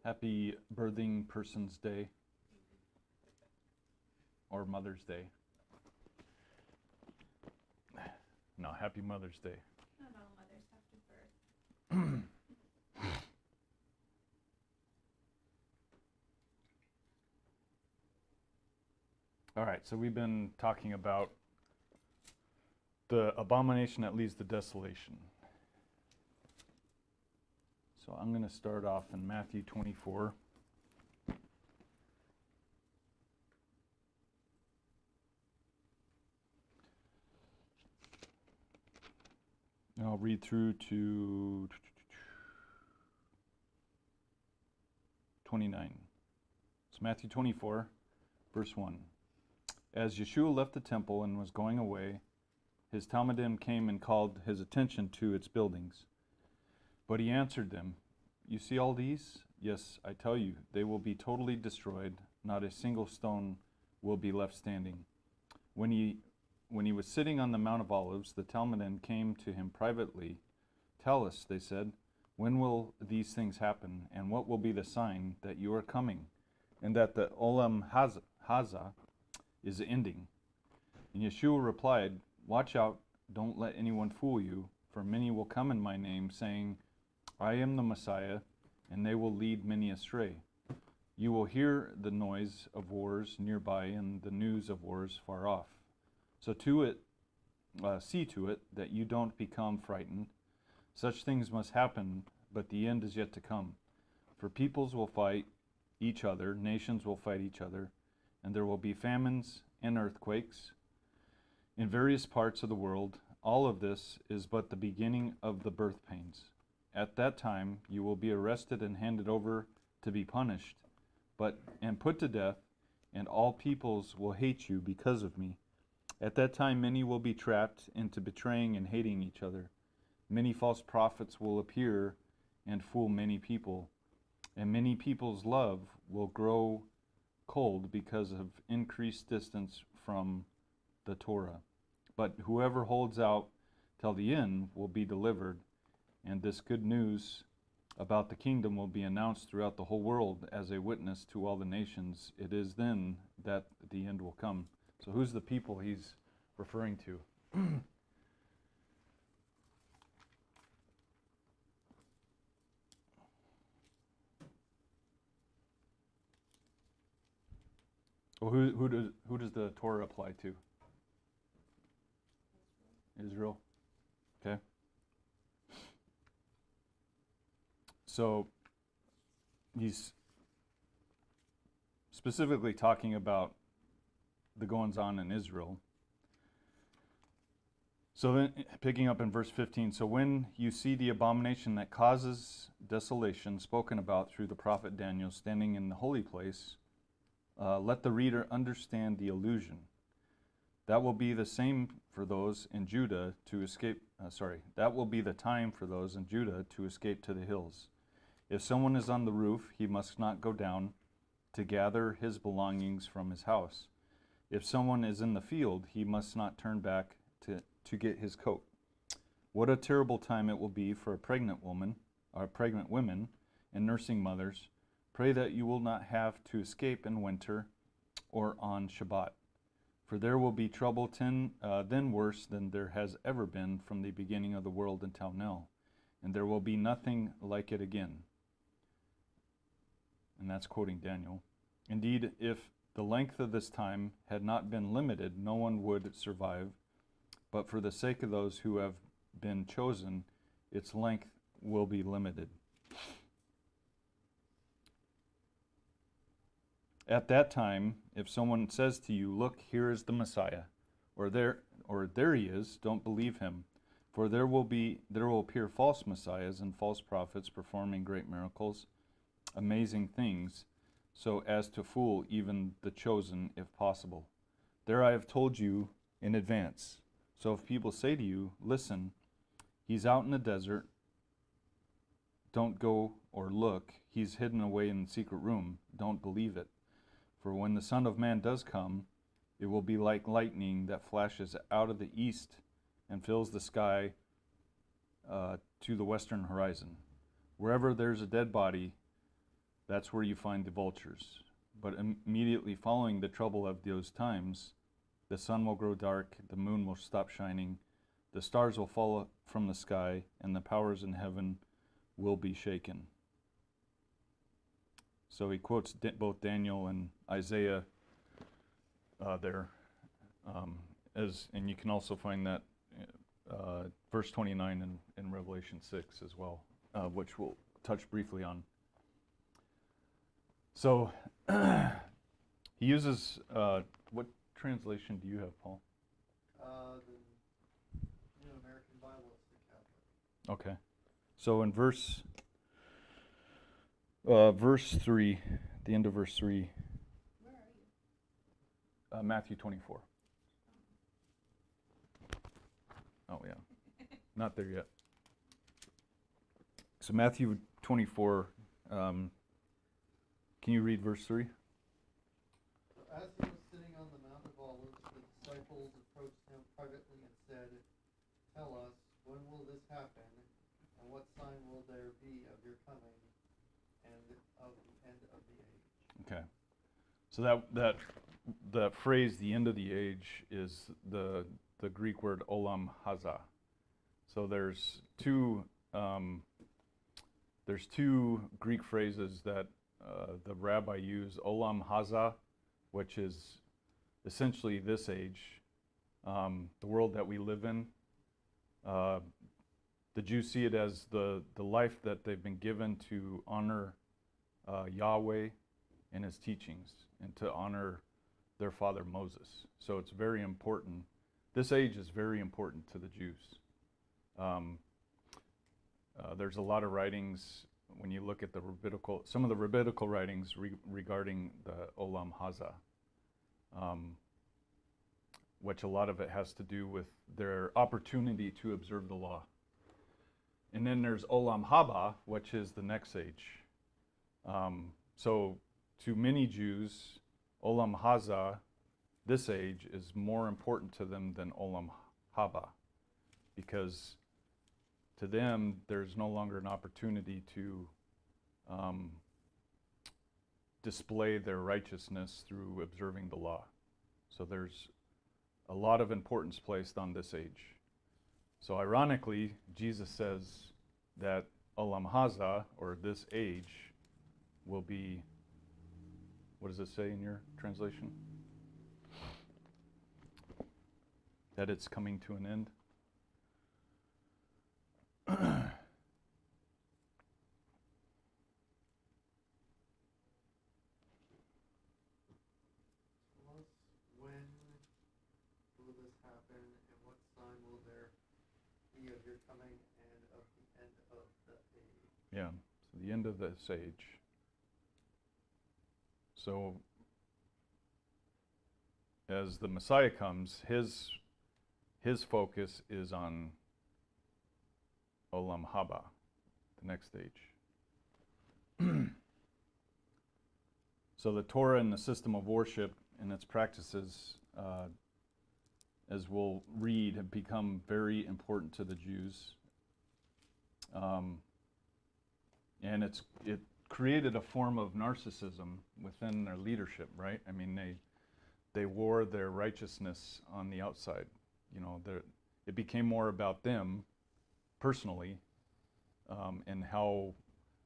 Happy Birthing Person's Day or Mother's Day. No, Happy Mother's Day. Not all mothers have to birth. All right, so we've been talking about the abomination that leads to desolation. So I'm going to start off in Matthew 24. And I'll read through to 29. It's Matthew 24, verse 1. As Yeshua left the temple and was going away, his Talmidim came and called his attention to its buildings. But he answered them, "You see all these? Yes, I tell you, they will be totally destroyed. Not a single stone will be left standing." When he was sitting on the Mount of Olives, the Talmidim came to him privately. "Tell us," they said, "when will these things happen, and what will be the sign that you are coming, and that the Olam Hazah is ending?" And Yeshua replied, "Watch out, don't let anyone fool you, for many will come in my name, saying, 'I am the Messiah,' and they will lead many astray. You will hear the noise of wars nearby and the news of wars far off. So see to it that you don't become frightened. Such things must happen, but the end is yet to come. For peoples will fight each other, nations will fight each other, and there will be famines and earthquakes in various parts of the world. All of this is but the beginning of the birth pains. At that time you will be arrested and handed over to be punished, and put to death, and all peoples will hate you because of me. At that time many will be trapped into betraying and hating each other. Many false prophets will appear and fool many people, and many people's love will grow cold because of increased distance from the Torah. But whoever holds out till the end will be delivered, and this good news about the kingdom will be announced throughout the whole world as a witness to all the nations. It is then that the end will come." So who's the people he's referring to? Well, who does the Torah apply to? Israel. Okay. So he's specifically talking about the goings-on in Israel. So then, picking up in verse 15, "So when you see the abomination that causes desolation spoken about through the prophet Daniel standing in the holy place, let the reader understand the allusion. That will be the same for those in Judah to escape. That will be the time for those in Judah to escape to the hills. If someone is on the roof, he must not go down to gather his belongings from his house. If someone is in the field, he must not turn back to get his coat. What a terrible time it will be for a pregnant woman, or pregnant women, and nursing mothers. Pray that you will not have to escape in winter or on Shabbat. For there will be trouble then worse than there has ever been from the beginning of the world until now, and there will be nothing like it again." And that's quoting Daniel. "Indeed, if the length of this time had not been limited, no one would survive. But for the sake of those who have been chosen, its length will be limited. At that time, if someone says to you, 'Look, here is the Messiah,' or 'There he is,' don't believe him. For there will appear false messiahs and false prophets performing great miracles, amazing things, so as to fool even the chosen if possible. There I have told you in advance. So if people say to you, 'Listen, he's out in the desert,' don't go or look. He's hidden away in the secret room. Don't believe it. For when the Son of Man does come, it will be like lightning that flashes out of the east and fills the sky to the western horizon. Wherever there's a dead body, That's where you find the vultures. But immediately following the trouble of those times, the sun will grow dark, the moon will stop shining, the stars will fall from the sky, and the powers in heaven will be shaken. So he quotes both Daniel and Isaiah there, and you can also find that verse 29 in Revelation 6 as well, which we'll touch briefly on. So he uses, what translation do you have, Paul? The New American Bible is the Catholic. Okay. So in verse 3, the end of verse 3, Where are you? Matthew 24. Oh, yeah. Not there yet. So Matthew 24, can you read verse 3? So as he was sitting on the Mount of Olives, the disciples approached him privately and said, "Tell us, when will this happen, and what sign will there be of your coming and of the end of the age?" Okay. So that phrase, the end of the age, is the Greek word olam haza. So there's two Greek phrases that the rabbi used: olam haza, which is essentially this age, the world that we live in. The Jews see it as the life that they've been given to honor Yahweh and his teachings, and to honor their father Moses. So it's very important. This age is very important to the Jews. There's a lot of writings, when you look at some of the rabbinical writings regarding the Olam Haza, which a lot of it has to do with their opportunity to observe the law. And then there's Olam Haba, which is the next age. So to many Jews, Olam Haza, this age, is more important to them than Olam Haba, because to them there's no longer an opportunity to display their righteousness through observing the law. So there's a lot of importance placed on this age. So ironically, Jesus says that Olam Haza, or this age, will be, what does it say in your translation? That it's coming to an end? Tell us, when will this happen, and what sign will there be of your coming and of the end of the age? Yeah, so the end of this age. So as the Messiah comes, his focus is on Olam Haba, the next age. So the Torah and the system of worship and its practices, as we'll read, have become very important to the Jews. And it created a form of narcissism within their leadership, right? I mean, they wore their righteousness on the outside. You know, it became more about them personally, and how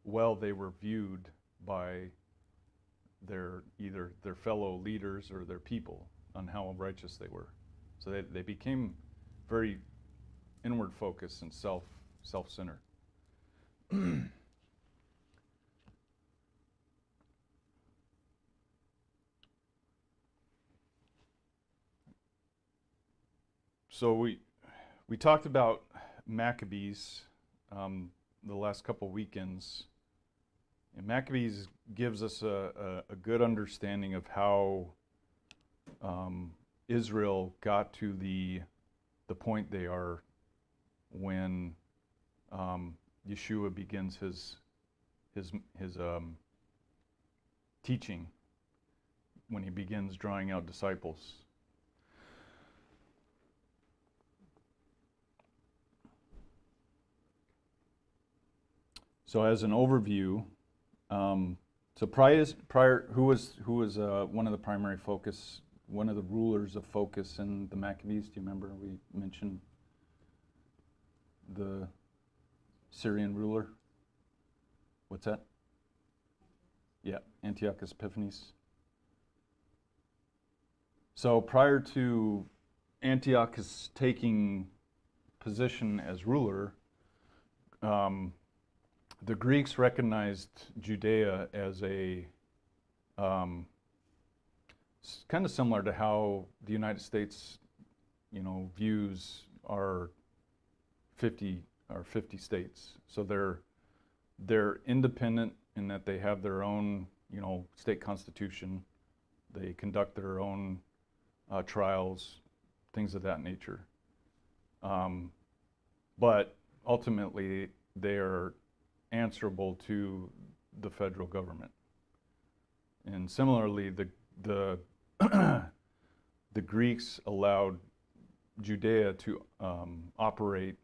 well they were viewed by either their fellow leaders or their people, on how righteous they were. So they became very inward focused and self-centered. So we talked about Maccabees the last couple weekends, and Maccabees gives us a good understanding of how Israel got to the point they are when Yeshua begins his teaching, when he begins drawing out disciples. So as an overview, So who was one of the primary focus, one of the rulers of focus in the Maccabees? Do you remember we mentioned the Syrian ruler? What's that? Yeah, Antiochus Epiphanes. So prior to Antiochus taking position as ruler, the Greeks recognized Judea as a kind of similar to how the United States, views our 50 states. So they're independent in that they have their own, state constitution. They conduct their own trials, things of that nature. But ultimately, they are answerable to the federal government. And similarly, the Greeks allowed Judea to operate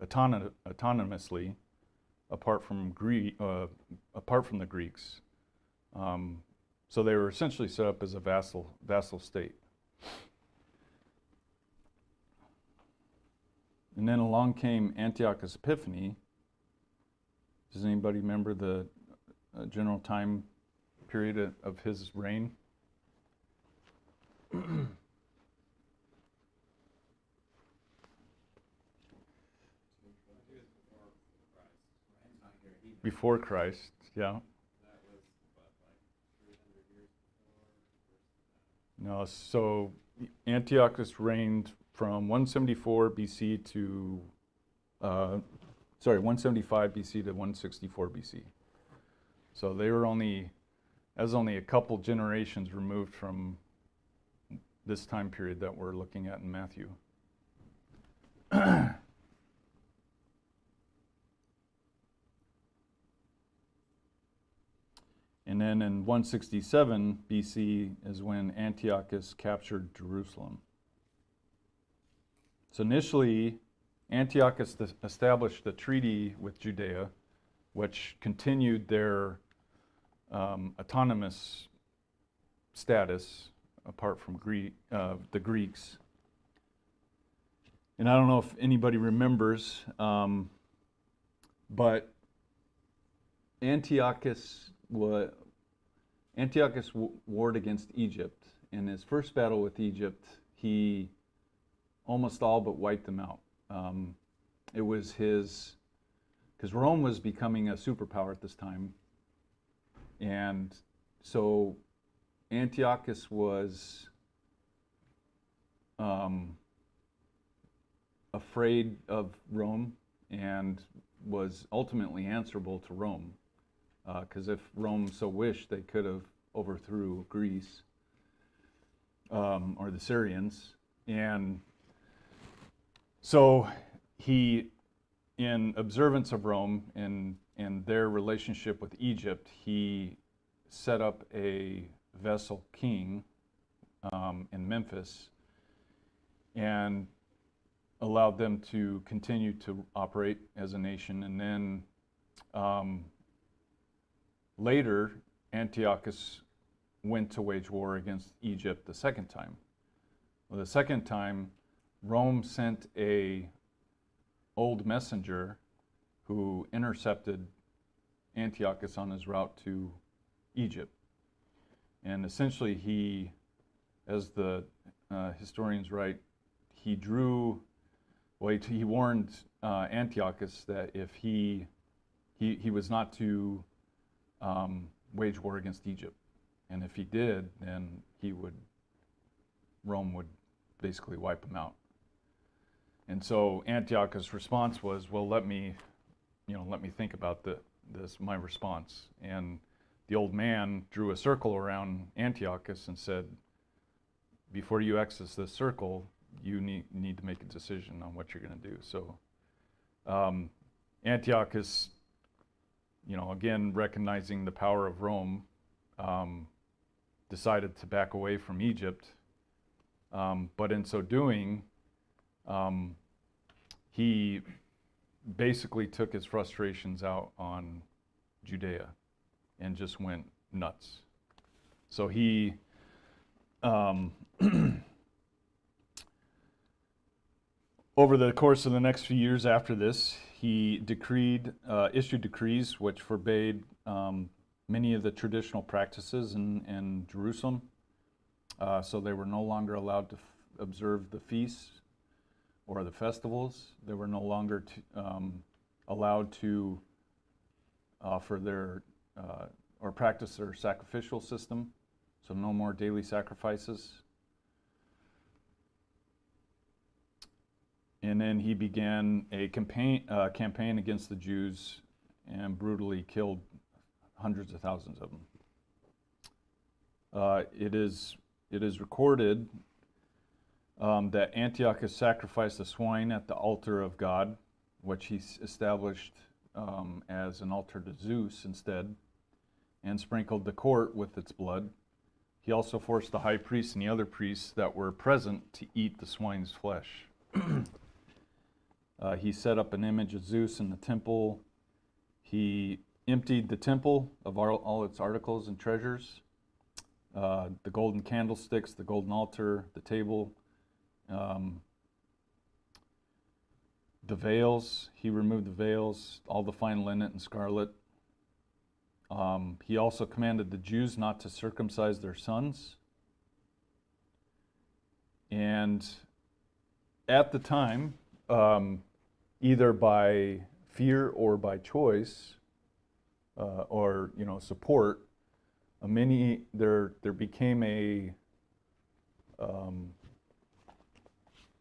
autonomously apart from the Greeks. So they were essentially set up as a vassal state. And then along came Antiochus Epiphanes. Does anybody remember the general time period of his reign? Before Christ, yeah. No, so Antiochus reigned from 174 BC to 175 BC to 164 BC. So they were only a couple generations removed from this time period that we're looking at in Matthew. And then in 167 BC is when Antiochus captured Jerusalem. So initially, Antiochus established a treaty with Judea, which continued their autonomous status apart from the Greeks. And I don't know if anybody remembers, but Antiochus warred against Egypt. In his first battle with Egypt, he almost all but wiped them out. It was because Rome was becoming a superpower at this time. And so Antiochus was afraid of Rome and was ultimately answerable to Rome. Because if Rome so wished, they could have overthrew Greece or the Syrians. And so he, in observance of Rome and their relationship with Egypt, he set up a vassal king in Memphis and allowed them to continue to operate as a nation. And then later, Antiochus went to wage war against Egypt the second time. Well, the second time, Rome sent a old messenger who intercepted Antiochus on his route to Egypt. And essentially he, as the historians write, he warned Antiochus that if he was not to wage war against Egypt. And if he did, then Rome would basically wipe him out. And so Antiochus' response was, well, let me think about my response. And the old man drew a circle around Antiochus and said, before you exit this circle, you need to make a decision on what you're going to do. So Antiochus, again, recognizing the power of Rome, decided to back away from Egypt. But in so doing, he basically took his frustrations out on Judea and just went nuts. So he over the course of the next few years after this, he issued decrees which forbade many of the traditional practices in Jerusalem. So they were no longer allowed to observe the feasts or the festivals. They were no longer allowed to offer their or practice their sacrificial system. So no more daily sacrifices. And then he began a campaign against the Jews and brutally killed hundreds of thousands of them. It is recorded that Antiochus sacrificed a swine at the altar of God, which he established as an altar to Zeus instead, and sprinkled the court with its blood. He also forced the high priest and the other priests that were present to eat the swine's flesh. He set up an image of Zeus in the temple. He emptied the temple of all its articles and treasures, the golden candlesticks, the golden altar, the table, the veils. He removed the veils, all the fine linen and scarlet. He also commanded the Jews not to circumcise their sons. And at the time, either by fear or by choice, or support, there became a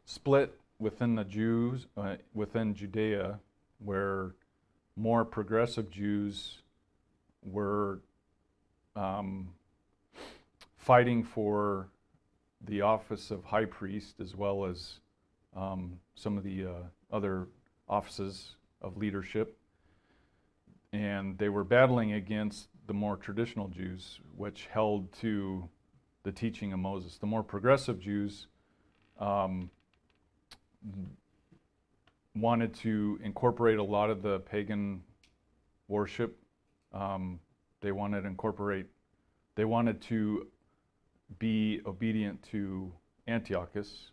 split within the Jews, within Judea, where more progressive Jews were fighting for the office of high priest, as well as some of the other offices of leadership. And they were battling against the more traditional Jews, which held to the teaching of Moses. The more progressive Jews wanted to incorporate a lot of the pagan worship. They wanted to be obedient to Antiochus,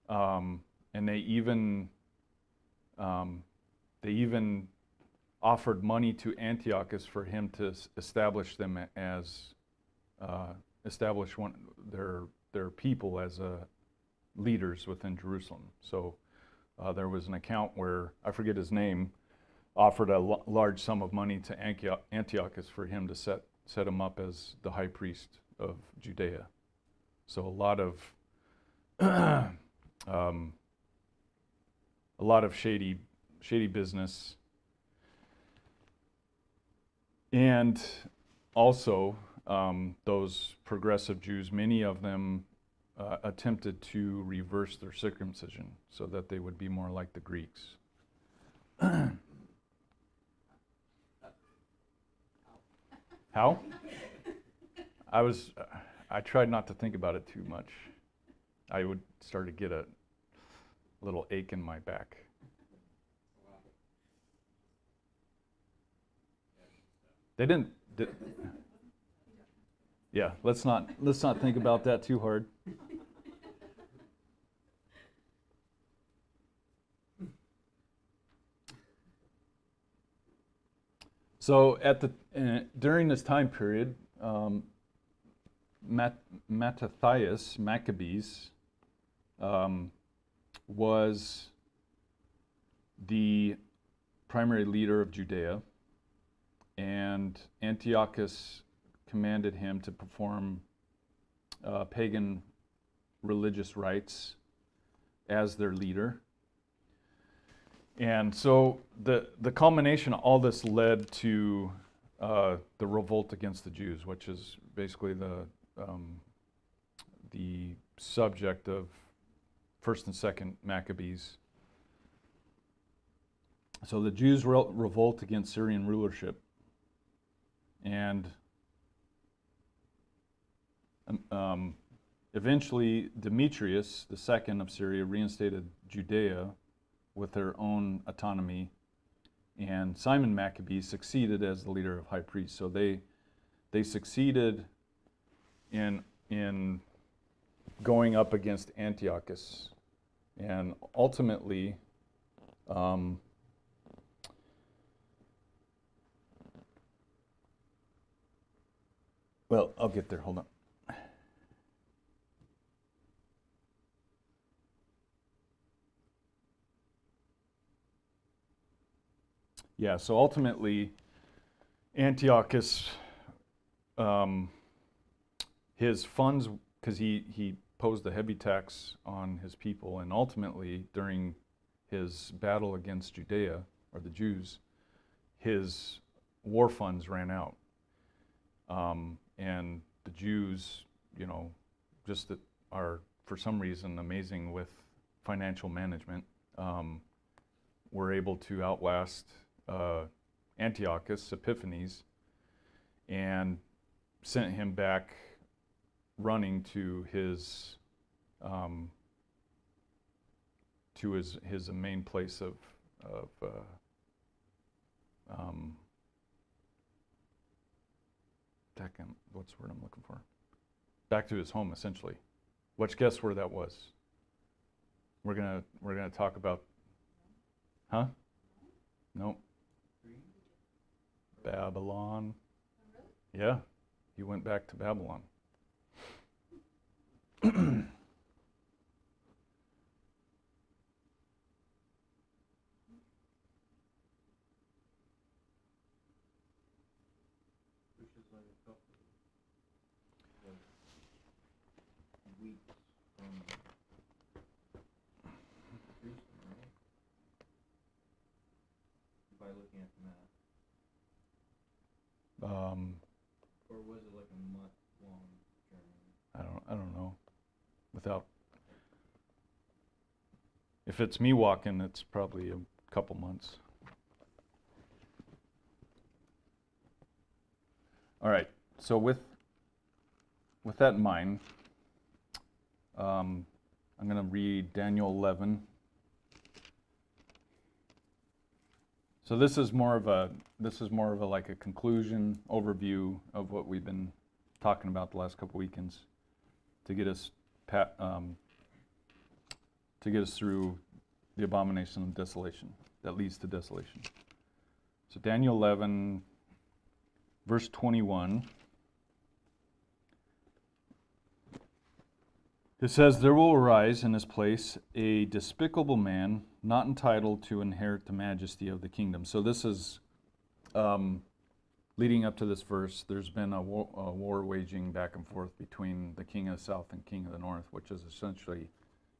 and they even offered money to Antiochus for him to establish them as their people as leaders within Jerusalem. So there was an account where, I forget his name, offered a large sum of money to Antiochus for him to set him up as the high priest of Judea. So a lot of shady business. And also, those progressive Jews, many of them attempted to reverse their circumcision so that they would be more like the Greeks. How? I tried not to think about it too much. I would start to get a little ache in my back. They didn't. Yeah, let's not think about that too hard. So during this time period, Mattathias, Maccabees, was the primary leader of Judea, and Antiochus commanded him to perform pagan religious rites as their leader. And so the culmination of all this led to the revolt against the Jews, which is basically the subject of 1st and 2nd Maccabees. So the Jews revolt against Syrian rulership, and eventually Demetrius II of Syria reinstated Judea with their own autonomy, and Simon Maccabee succeeded as the leader of high priests. So they succeeded in going up against Antiochus, and ultimately, well, I'll get there. Hold on. Yeah, so ultimately, Antiochus, his funds, because he posed a heavy tax on his people, and ultimately, during his battle against Judea, or the Jews, his war funds ran out. And the Jews, just that are, for some reason, amazing with financial management, were able to outlast Antiochus Epiphanes, and sent him back running to his main place of what's the word I'm looking for? Back to his home, essentially. Guess where that was? We're gonna talk about. Huh? Nope. Babylon. Yeah, he went back to Babylon. Which is like a couple of weeks from Houston, right? By looking at the map. Or was it like a month-long journey? I don't know. If it's me walking, it's probably a couple months. All right. So with that in mind, I'm going to read Daniel 11. So this is more of a like a conclusion overview of what we've been talking about the last couple weekends to get us through the abomination of desolation that leads to desolation. So Daniel 11, verse 21. It says, "There will arise in his place a despicable man, not entitled to inherit the majesty of the kingdom." So this is, leading up to this verse, there's been a war waging back and forth between the king of the south and king of the north, which is essentially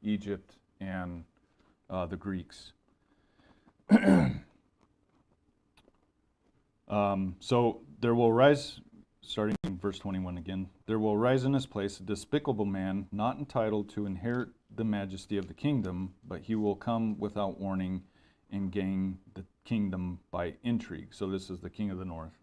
Egypt and the Greeks. So there will rise, starting in verse 21 again, "There will rise in his place a despicable man, not entitled to inherit the majesty of the kingdom, but he will come without warning and gain the kingdom by intrigue." So this is the king of the north.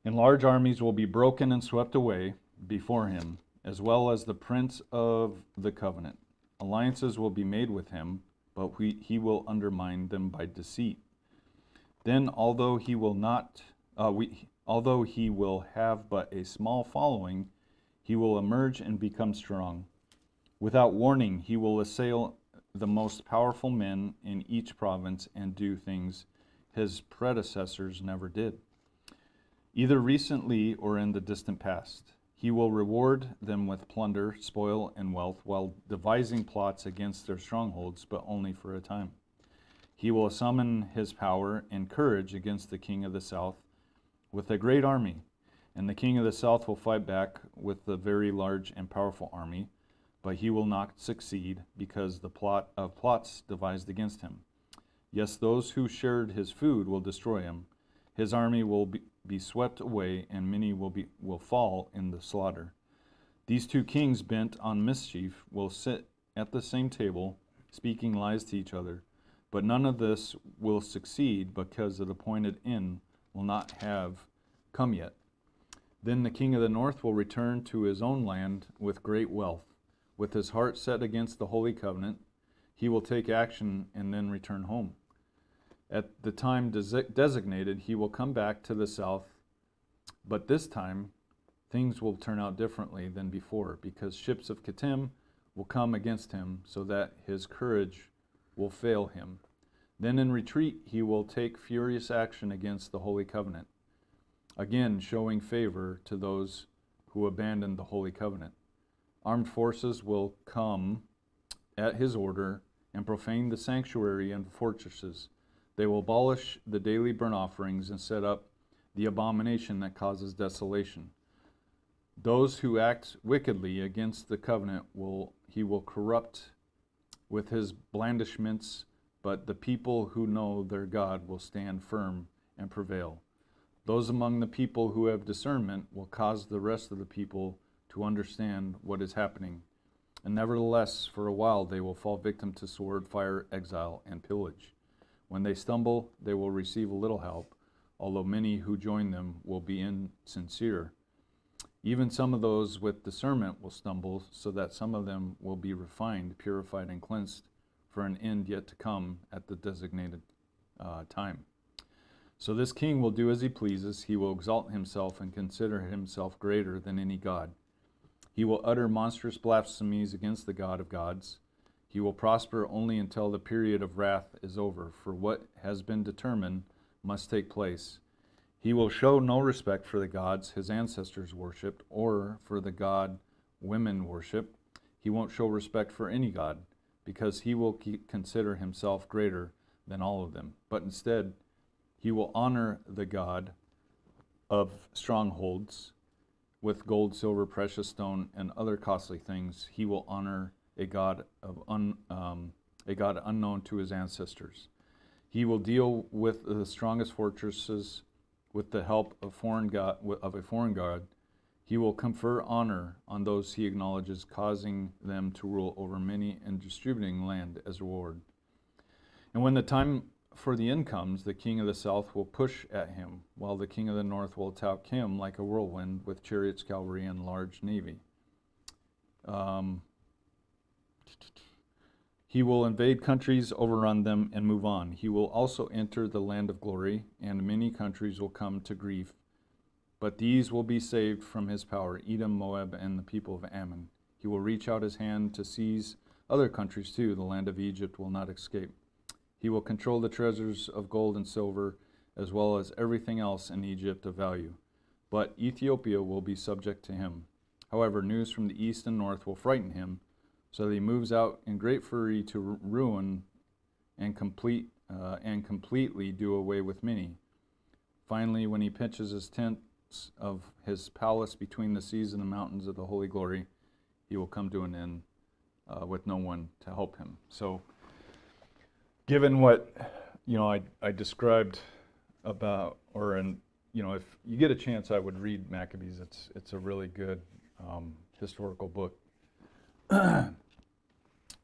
"And large armies will be broken and swept away before him, as well as the prince of the covenant. Alliances will be made with him, but he will undermine them by deceit. Then, although he will have but a small following, he will emerge and become strong. Without warning, he will assail the most powerful men in each province and do things his predecessors never did, either recently or in the distant past. He will reward them with plunder, spoil, and wealth, while devising plots against their strongholds, but only for a time. He will summon his power and courage against the king of the south with a great army, and the king of the south will fight back with a very large and powerful army, but he will not succeed because the plots devised against him. Yes, those who shared his food will destroy him. His army will be swept away, and many will fall in the slaughter. These two kings bent on mischief will sit at the same table, speaking lies to each other. But none of this will succeed because the appointed end will not have come yet. Then the king of the north will return to his own land with great wealth. With his heart set against the holy covenant, he will take action and then return home. At the time designated, he will come back to the south But this time, things will turn out differently than before, because ships of Kittim will come against him, so that his courage will fail him. Then in retreat he will take furious action against the Holy Covenant, again showing favor to those who abandoned the Holy Covenant. Armed forces will come at his order and profane the sanctuary and fortresses. They will abolish the daily burnt offerings and set up the abomination that causes desolation. Those who act wickedly against the covenant he will corrupt with his blandishments, but the people who know their God will stand firm and prevail. Those among the people who have discernment will cause the rest of the people to understand what is happening. And nevertheless, for a while they will fall victim to sword, fire, exile, and pillage. When they stumble, they will receive a little help, although many who join them will be insincere. Even some of those with discernment will stumble, so that some of them will be refined, purified, and cleansed for an end yet to come at the designated time. So this king will do as he pleases. He will exalt himself and consider himself greater than any god. He will utter monstrous blasphemies against the God of gods. He will prosper only until the period of wrath is over, for what has been determined must take place. He will show no respect for the gods his ancestors worshipped, or for the god women worship. He won't show respect for any god, because he will consider himself greater than all of them. But instead, he will honor the God of strongholds with gold, silver, precious stone, and other costly things. He will honor a God unknown to his ancestors. He will deal with the strongest fortresses with the help of a foreign god. He will confer honor on those he acknowledges, causing them to rule over many and distributing land as reward. And when the time for the end comes, the king of the south will push at him, while the king of the north will attack him like a whirlwind with chariots, cavalry, and large navy. He will invade countries, overrun them, and move on. He will also enter the land of glory, and many countries will come to grief. But these will be saved from his power, Edom, Moab, and the people of Ammon. He will reach out his hand to seize other countries too. The land of Egypt will not escape. He will control the treasures of gold and silver, as well as everything else in Egypt of value. But Ethiopia will be subject to him. However, news from the east and north will frighten him, so that he moves out in great fury to ruin and completely do away with many. Finally, when he pitches his tents of his palace between the seas and the mountains of the holy glory, he will come to an end with no one to help him. So, given what I described about, if you get a chance, I would read Maccabees. It's a really good historical book,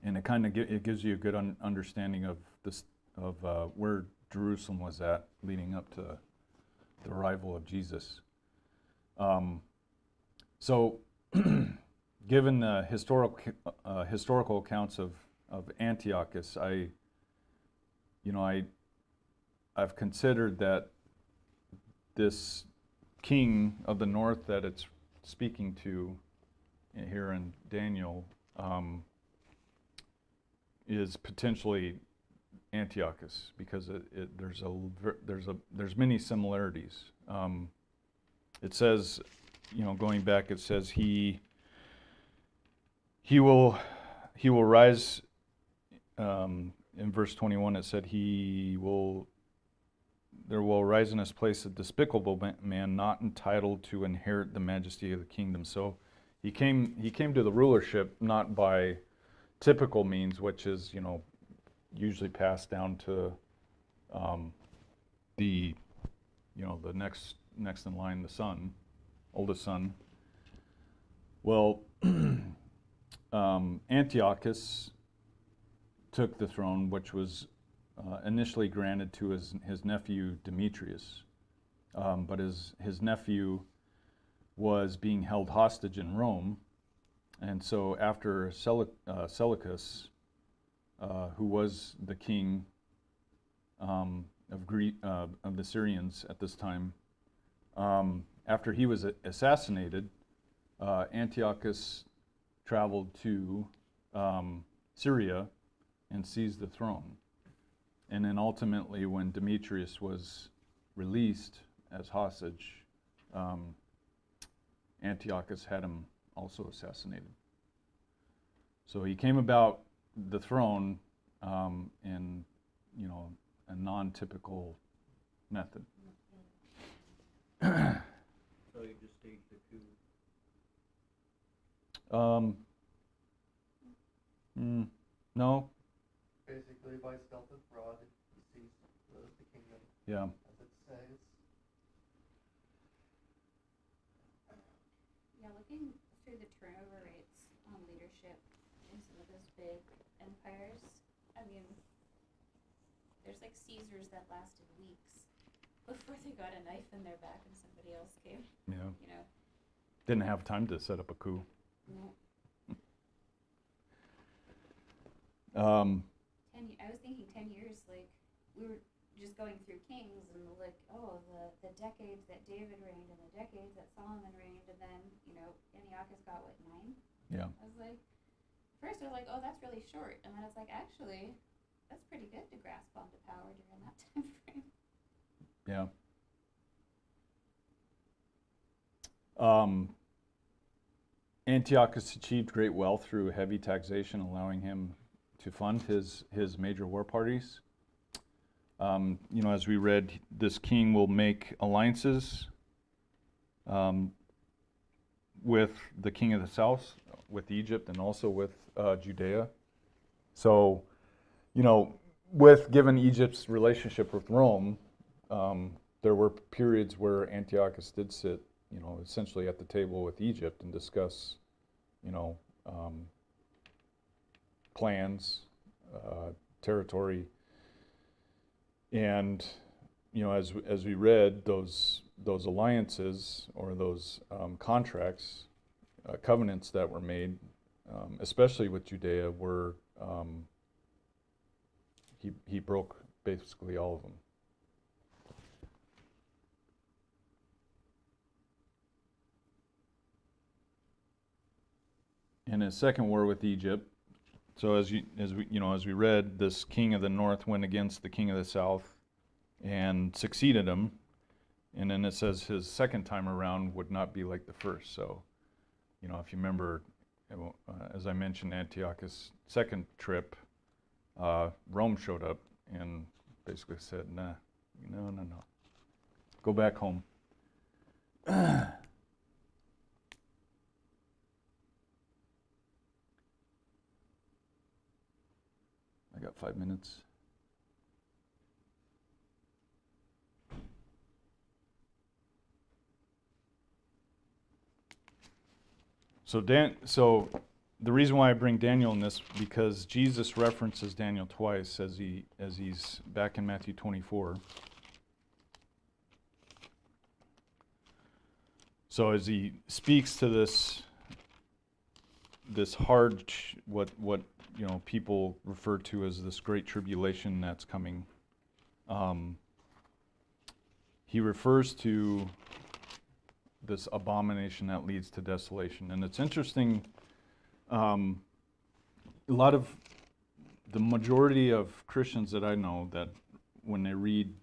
and it kind of gives you a good understanding of this where Jerusalem was at leading up to the arrival of Jesus. So, given the historical accounts of Antiochus, I've considered that this king of the north that it's speaking to here in Daniel is potentially Antiochus, because there's many similarities. It says, going back, it says he will rise. In verse 21, it said there will arise in his place a despicable man, not entitled to inherit the majesty of the kingdom. So he came to the rulership not by typical means, which is usually passed down to the next in line, the son, oldest son. Well, Antiochus took the throne, which was initially granted to his nephew Demetrius, but his nephew was being held hostage in Rome, and so after Seleucus, who was the king of the Syrians at this time, after he was assassinated, Antiochus traveled to Syria and seized the throne. And then ultimately, when Demetrius was released as hostage, Antiochus had him also assassinated. So he came about the throne in, a non-typical method. So you just staged a coup. No, Basically, by stealth and fraud, he seized the kingdom, yeah. as it says. Yeah, looking through the turnover rates on leadership in some of those big empires, I mean, there's like Caesars that lasted weeks before they got a knife in their back and somebody else came, Yeah. you know. Didn't have time to set up a coup. No. I was thinking 10 years, like, we were just going through kings and like, oh, the decades that David reigned and the decades that Solomon reigned, and then, Antiochus got, 9? Yeah. I was like, first I was like, oh, that's really short, and then it's like, actually, that's pretty good to grasp onto power during that time frame. Yeah. Antiochus achieved great wealth through heavy taxation, allowing him to fund his major war parties. As we read, this king will make alliances with the king of the south, with Egypt, and also with Judea. So, given Egypt's relationship with Rome, there were periods where Antiochus did sit, essentially at the table with Egypt and discuss, plans, territory, and as we read, those alliances or those contracts, covenants that were made, especially with Judea, were he broke basically all of them. In his second war with Egypt, so as we read, this king of the north went against the king of the south and succeeded him. And then it says his second time around would not be like the first. So, if you remember, as I mentioned, Antiochus' second trip, Rome showed up and basically said, no. Go back home. I got 5 minutes. So the reason why I bring Daniel in this, because Jesus references Daniel twice as he's back in Matthew 24. So as he speaks to this hard, what people refer to as this great tribulation that's coming, he refers to this abomination that leads to desolation. And it's interesting, the majority of Christians that I know, that when they read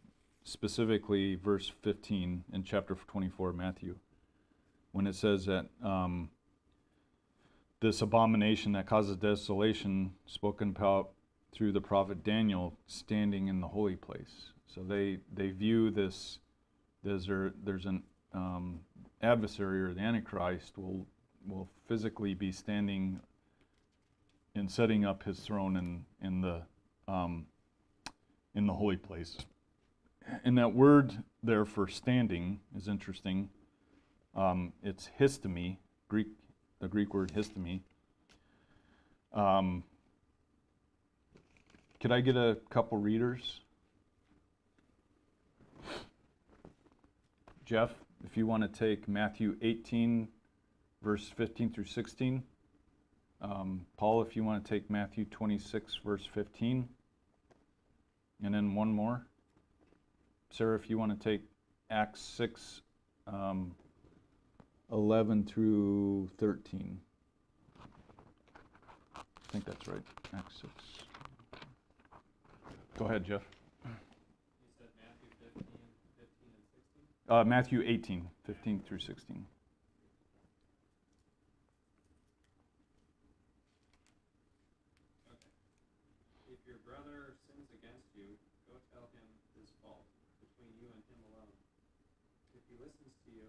specifically verse 15 in chapter 24 of Matthew, when it says that this abomination that causes desolation, spoken about through the prophet Daniel, standing in the holy place. So they view this, there's an adversary, or the Antichrist will physically be standing and setting up his throne in the holy place. And that word there for standing is interesting. It's histemi, the Greek word histemi. Could I get a couple readers? Jeff, if you want to take Matthew 18, verse 15 through 16. Paul, if you want to take Matthew 26, verse 15. And then one more. Sarah, if you want to take Acts 6, 11 through 13. I think that's right, Acts 6. Go ahead, Jeff. You said Matthew 15 and 16? Matthew 18, 15 through 16. Okay. If your brother sins against you, go tell him his fault, between you and him alone. If he listens to you,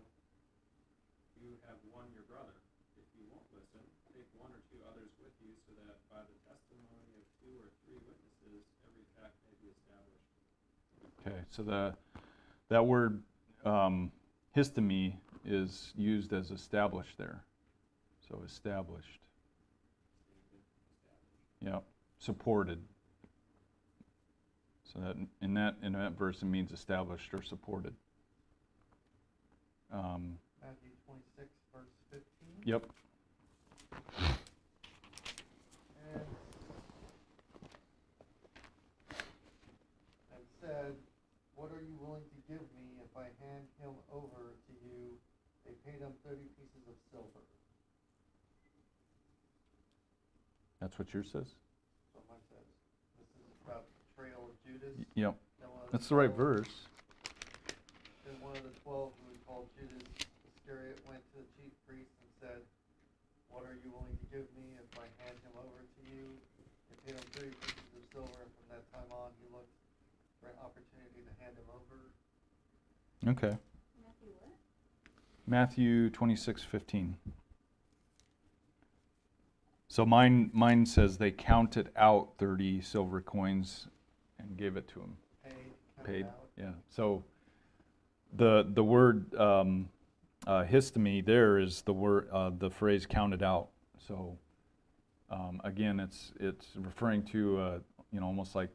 you have won your brother. If he won't listen, take one or two others with you, so that by the testimony of 2 or 3 witnesses, every fact may be established. Okay, so that word histemi is used as established there. So established. Yeah, supported. So that in that verse it means established or supported. Matthew 26, verse 15. Yep. And said, "What are you willing to give me if I hand him over to you?" They paid him 30 pieces of silver. That's what yours says? So mine says, this is about the betrayal of Judas. Yep. Then one of That's the right 12 verse. Then one of the 12, who was called Judas Iscariot, went to the chief priests and said, "What are you willing to give me if I hand him over to you?" They paid him 30 pieces of silver, and from that time on he looked for an opportunity to hand him over. Okay. Matthew what? Matthew 26:15. So mine says they counted out 30 silver coins and gave it to him. Counted Paid. out. Yeah. So the word histemi there is the phrase counted out. So again, it's referring to almost like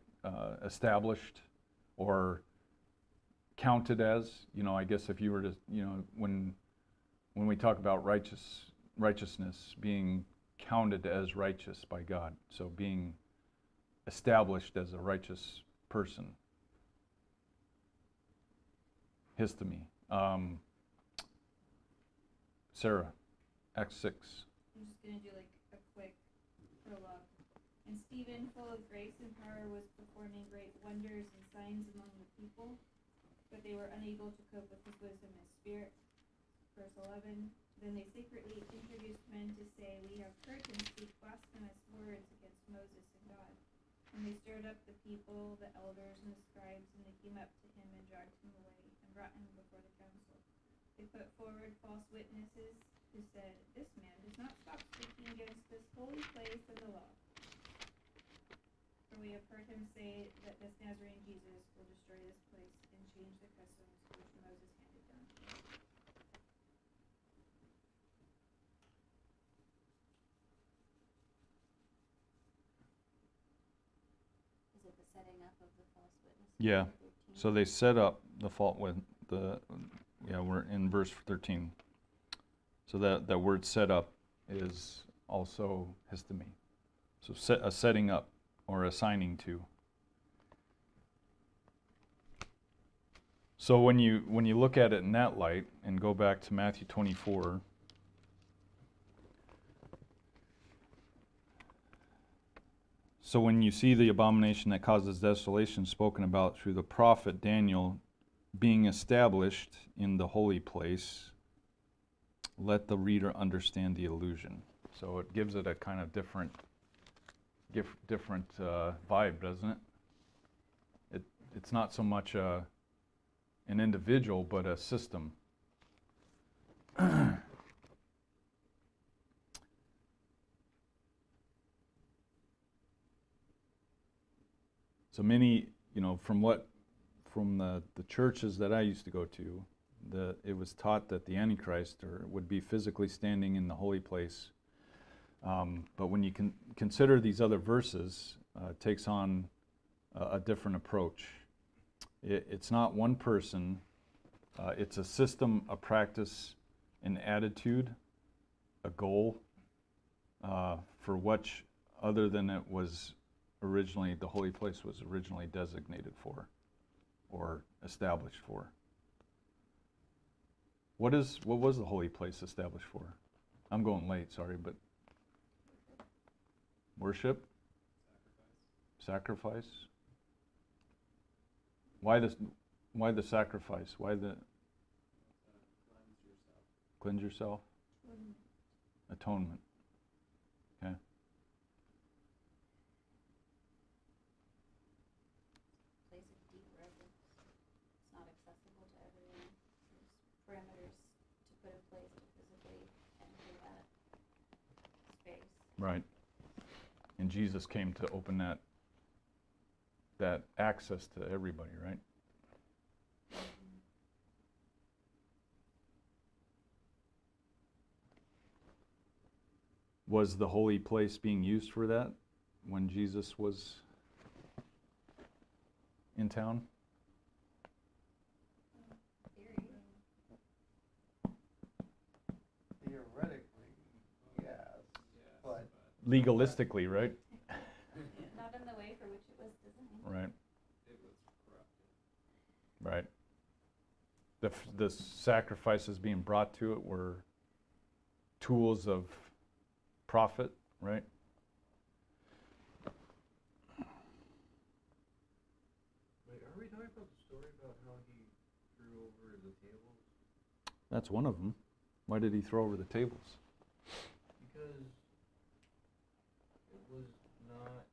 established or counted as. I guess if you were to when we talk about righteousness being counted as righteous by God, so being established as a righteous person. Histemi. Sarah, Acts 6. I'm just gonna do like a quick prologue. And Stephen, full of grace and power, was performing great wonders and signs among the people, but they were unable to cope with his wisdom and spirit. Verse 11. Then they secretly introduced men to say, "We have heard him speak blasphemous words against Moses and God." And they stirred up the people, the elders and the scribes, and they came up to him and dragged him away and brought him before the council. They put forward false witnesses who said, "This man does not stop speaking against this holy place and the law. For we have heard him say that this Nazarene Jesus will destroy this place and change the customs which Moses handed down to us." Is it the setting up of the false witnesses? Yeah. 13? So they set up the fault with we're in verse 13. So that word set up is also histemi. So a setting up or assigning to. So when you look at it in that light and go back to Matthew 24, so when you see the abomination that causes desolation spoken about through the prophet Daniel being established in the holy place, let the reader understand the allusion. So it gives it a kind of different vibe, doesn't it? It's not so much an individual, but a system. So many, from the churches that I used to go to, it was taught that the Antichrist would be physically standing in the holy place. But when you consider these other verses, it takes on a different approach. It's not one person. It's a system, a practice, an attitude, a goal for which, other than it was originally, the holy place was originally designated for or established for. What was the holy place established for? I'm going late, sorry, but worship, sacrifice. Why the sacrifice? Why the Cleanse yourself. cleanse yourself? Atonement. Okay. Place of deep reverence. It's not accessible to everyone. There's parameters to put in place to physically enter that space. Right. And Jesus came to open that access to everybody, right? Was the holy place being used for that when Jesus was in town? Theory. Theoretically, yes, Yes, but Legalistically, right? Not in the way for which it was designed. Right, it was corrupted. right. The sacrifices being brought to it were tools of profit, right? Wait, are we talking about the story about how he threw over the tables? That's one of them. Why did he throw over the tables? Because it was not,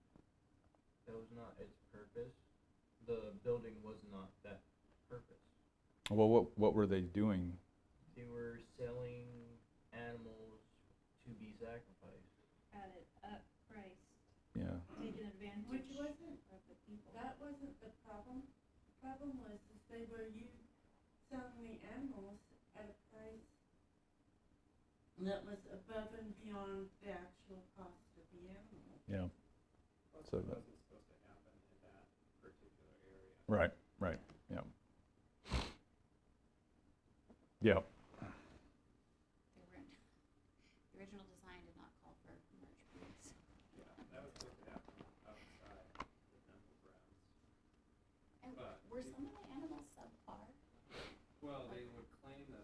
that was not its purpose. The building was not that purpose. Well, what were they doing? They were selling animals to be sacrificed. At it up price, Yeah. taking advantage Which wasn't, of the people. that wasn't the problem. The problem was is they were selling the animals at a price that was above and beyond the actual cost of the animal. Yeah. Plus, So it that- wasn't supposed to happen in that particular area. Right, right, yeah. Yeah, The original design did not call for merch booths. Yeah, that was supposed to happen outside the temple grounds. And But were it- some of the animals subpar? Well, they would claim that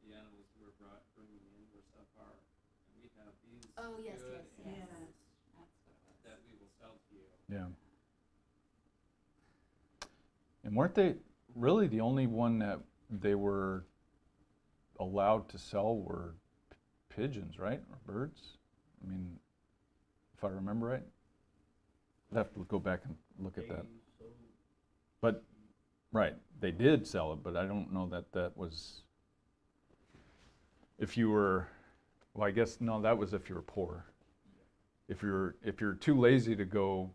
the animals who were bringing in were subpar, and we have these Oh, yes, good yes, yes. animals That's what it was. that we will sell to you. yeah. And weren't they really the only one that they were allowed to sell were pigeons, right, or birds? I mean, if I remember right. I'd have to go back and look at that. So But, right, they did sell it, but I don't know that was, if you were, well, I guess, no, that was if you were poor. If you're too lazy to go,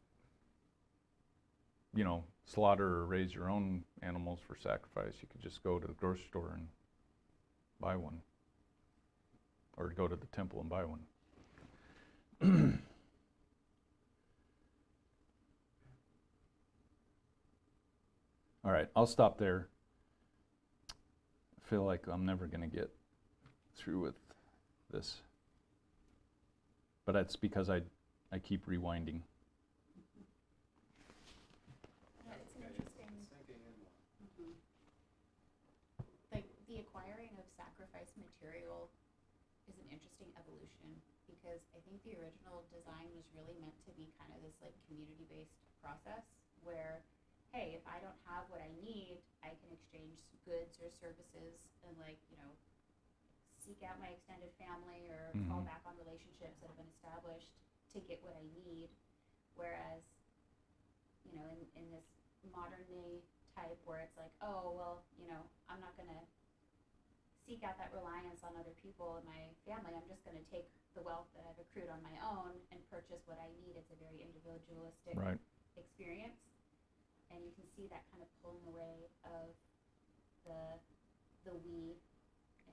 slaughter or raise your own animals for sacrifice, you could just go to the grocery store and buy one. Or go to the temple and buy one. All right, I'll stop there. I feel like I'm never going to get through with this. But that's because I keep rewinding. Yeah, it's an Okay, interesting, Sinking in more. like, the acquiring of sacrifice material is an interesting evolution, because I think the original design was really meant to be kind of this, like, community-based process, where, hey, if I don't have what I need, I can exchange goods or services and, like, seek out my extended family or fall Mhm. back on relationships that have been established to get what I need. Whereas, in this modern day type where it's like, oh, well, I'm not going to seek out that reliance on other people in my family. I'm just going to take the wealth that I've accrued on my own and purchase what I need. It's a very individualistic Right. experience. And you can see that kind of pulling away of the we,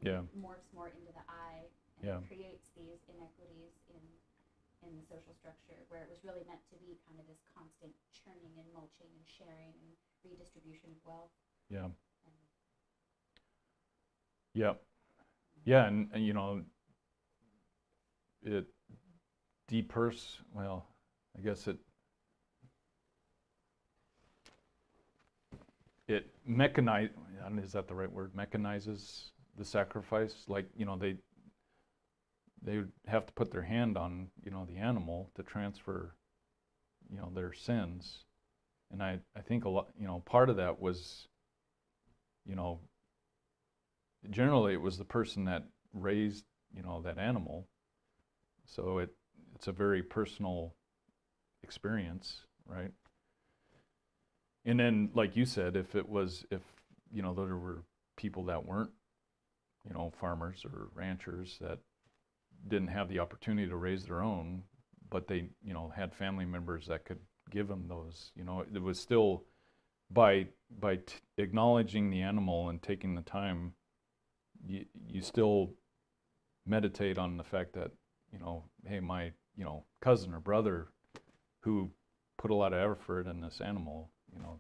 and Yeah. morphs more into the I, and Yeah. it creates these inequities in the social structure, where it was really meant to be kind of this constant churning and mulching and sharing and redistribution of wealth. Yeah. And Yeah. Yeah, and it well, I guess it mechanize, is that the right word? Mechanizes the sacrifice, like, you know, they would have to put their hand on, you know, the animal to transfer, you know, their sins. And I think a lot, you know, part of that was, you know, generally it was the person that raised, you know, that animal. So it's a very personal experience, right? And then, like you said, if you know, there were people that weren't, you know, farmers or ranchers that didn't have the opportunity to raise their own, but they, you know, had family members that could give them those, you know, it was still by acknowledging the animal and taking the time, you still meditate on the fact that, you know, hey, my, you know, cousin or brother who put a lot of effort in this animal, you know,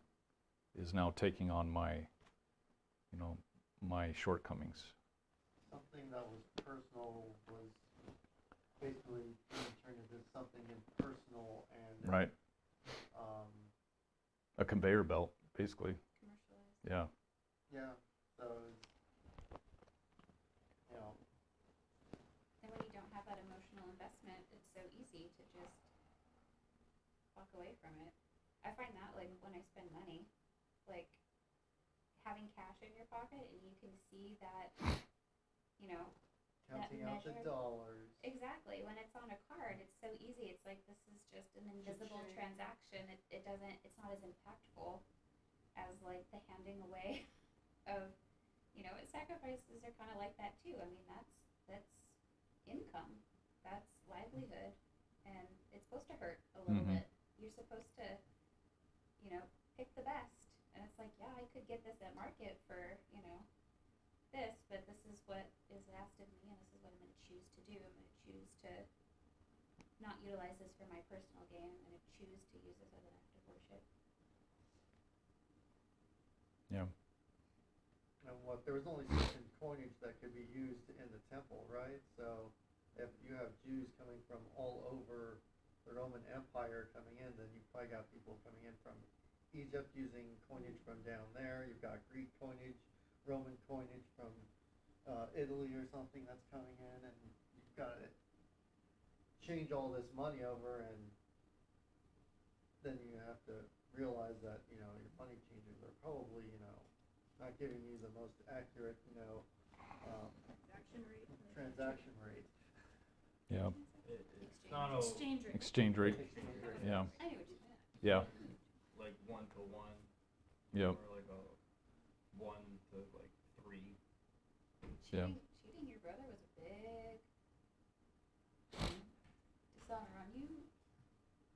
is now taking on my, you know, my shortcomings. Something that was personal was basically being turned into something impersonal and Right. A conveyor belt, basically. Commercialized. Yeah. yeah, so it's, you know, And when you don't have that emotional investment, it's so easy to just walk away from it. I find that, like, when I spend money, like, having cash in your pocket and you can see that, you know, counting out the measured- dollars. exactly, when it's on a card, it's so easy. It's like, this is just an invisible Cha-ching. transaction. It doesn't, it's not as impactful as, like, the handing away of, you know, sacrifices are kind of like that too. I mean, that's income, that's livelihood, and it's supposed to hurt a little Mhm. bit. You're supposed to, you know, pick the best. And it's like, yeah, I could get this at market for, you know, this, but this is what is asked of me, and this is what I'm going to choose to do. I'm going to choose to not utilize this for my personal gain. I'm going to choose to use this as an act of worship. Yeah. And what, there was only certain coinage that could be used in the temple, right? So if you have Jews coming from all over the Roman Empire coming in, then you've probably got people coming in from Egypt using coinage from down there. You've got Greek coinage, Roman coinage from Italy or something that's coming in, and you've got to change all this money over, and then you have to realize that, you know, your money changers are probably, you know, not giving you the most accurate, you know, transaction rate. Yeah. It's not a, Exchange rate. Exchange rate. Exchange rate. Yeah. I knew what you meant. Yeah. like 1-to-1, Yep. or like a 1-to-3. Yeah. Cheating your brother was a big dishonor on you.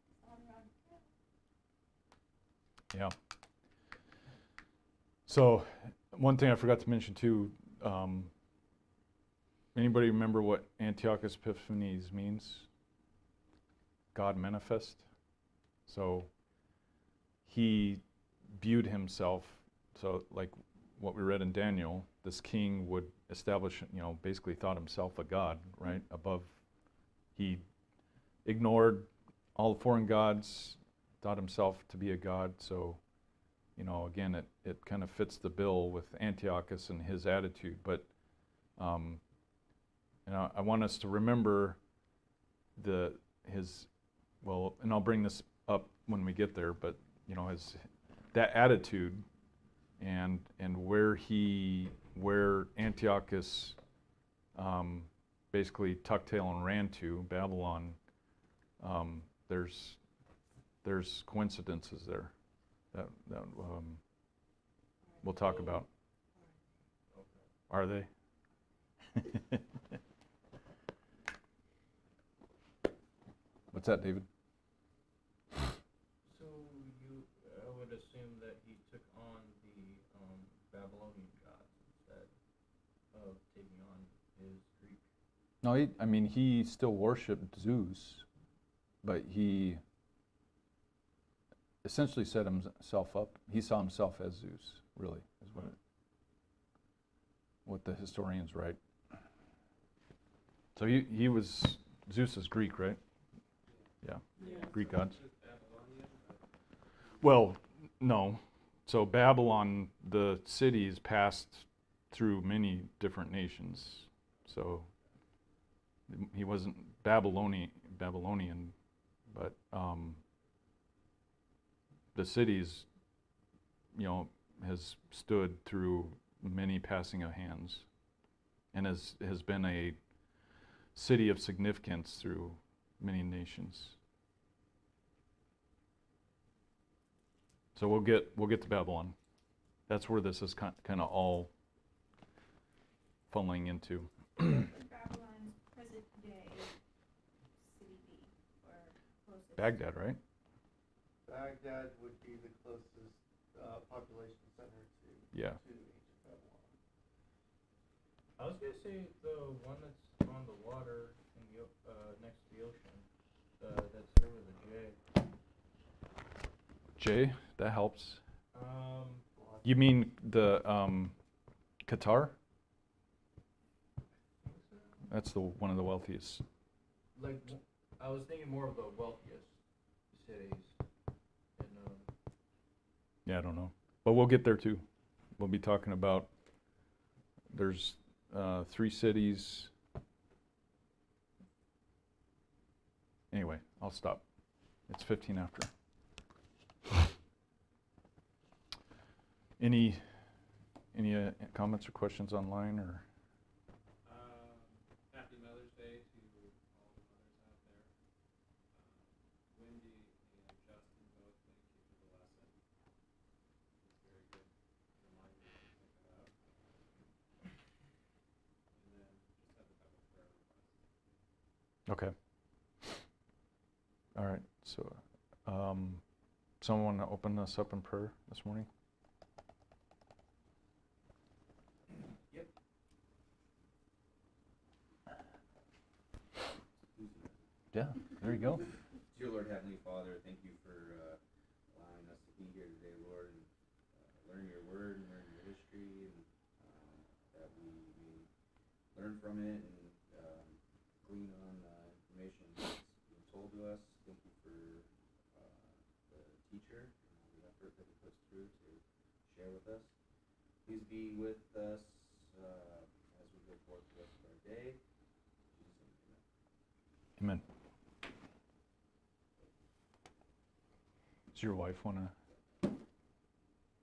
Dishonor on you. Yeah. So, one thing I forgot to mention too, anybody remember what Antiochus Epiphanes means? God manifest. So, he viewed himself, so like what we read in Daniel, this king would establish, you know, basically thought himself a god, right? Above, he ignored all the foreign gods, thought himself to be a god. So, you know, again, it kind of fits the bill with Antiochus and his attitude. But, you know, I want us to remember well, and I'll bring this up when we get there, but, you know, that attitude and where Antiochus basically tucked tail and ran to, Babylon, there's coincidences there that we'll talk about. Okay. Are they? What's that, David? So I would assume that he took on the Babylonian gods instead of taking on his Greek. No, he still worshipped Zeus, but he essentially set himself up. He saw himself as Zeus, really, is what the historians write. So he was, Zeus is Greek, right? Yeah, Yeah. Greek gods. Just Babylonian, but Well, no. So Babylon, the city, is passed through many different nations. So he wasn't Babylonian, but the cities, has stood through many passing of hands, and has been a city of significance through many nations. So we'll get to Babylon. That's where this is kind of all funneling into. Babylon's present day city B, or closest. Baghdad, right? Baghdad would be the closest population center to Yeah. ancient Babylon. I was gonna say the one that's on the water in the next to the ocean. That started with a J. Jay, that helps. You mean the Qatar? That's one of the wealthiest. Like, I was thinking more of the wealthiest cities. And Yeah, I don't know, but we'll get there too. We'll be talking about. There's 3 cities. Anyway, I'll stop. It's 15 after. Any comments or questions online, or? Happy Mother's Day to all the mothers out there. Wendy and Justin both thank you for the lesson. It's very good reminder to think about. And then just have a couple prayer requests. Okay. All right. So, someone want to open us up in prayer this morning? Yep. Yeah. There you go. Dear Lord Heavenly Father, thank you for allowing us to be here today, Lord, and learn your word and learn your history, and that we may learn from it and glean on information that's being told to us. Thank you for the teacher and all the effort that he puts through to share with us. Please be with us as we go forth the rest of our day. In Jesus' name, amen. Amen. Does your wife want to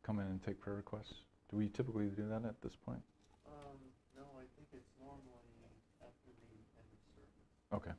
come in and take prayer requests? Do we typically do that at this point? No, I think it's normally after the end of service. Okay.